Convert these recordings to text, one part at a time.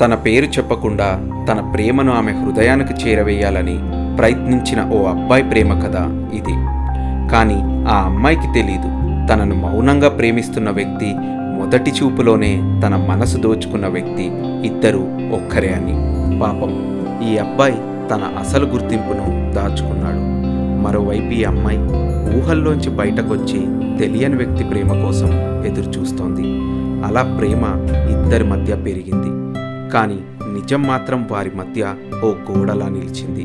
తన పేరు చెప్పకుండా తన ప్రేమను ఆమె హృదయానికి చేరవేయాలని ప్రయత్నించిన ఓ అబ్బాయి ప్రేమ కథ ఇది. కానీ ఆ అమ్మాయికి తెలీదు, తనను మౌనంగా ప్రేమిస్తున్న వ్యక్తి, మొదటి చూపులోనే తన మనసు దోచుకున్న వ్యక్తి ఇద్దరూ ఒక్కరే అని. పాపం ఈ అబ్బాయి తన అసలు గుర్తింపును దాచుకున్నాడు. మరోవైపు ఈ అమ్మాయి ఊహల్లోంచి బయటకొచ్చి తెలియని వ్యక్తి ప్రేమ కోసం ఎదురు చూస్తోంది. అలా ప్రేమ ఇద్దరి మధ్య పెరిగింది. కానీ నిజం మాత్రం వారి మధ్య ఓ గోడలా నిలిచింది.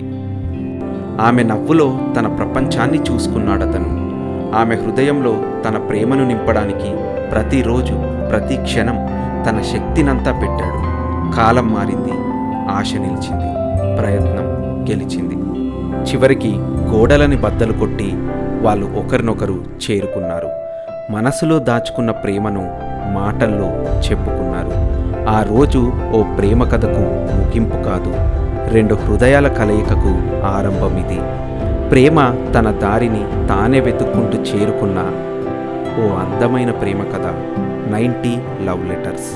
ఆమె నవ్వులో తన ప్రపంచాన్ని చూసుకున్నాడతను. ఆమె హృదయంలో తన ప్రేమను నింపడానికి ప్రతిరోజు ప్రతి క్షణం తన శక్తినంతా పెట్టాడు. కాలం మారింది, ఆశ నిలిచింది, ప్రయత్నం గెలిచింది. చివరికి గోడలని బద్దలు కొట్టి వాళ్ళు ఒకరినొకరు చేరుకున్నారు. మనసులో దాచుకున్న ప్రేమను మాటల్లో చెప్పుకున్నారు. ఆ రోజు ఓ ప్రేమ కథకు ముగింపు కాదు, రెండు హృదయాల కలయికకు ఆరంభం ఇది. ప్రేమ తన దారిని తానే వెతుక్కుంటూ చేరుకున్న ఓ అందమైన ప్రేమ కథ 90 లవ్ లెటర్స్.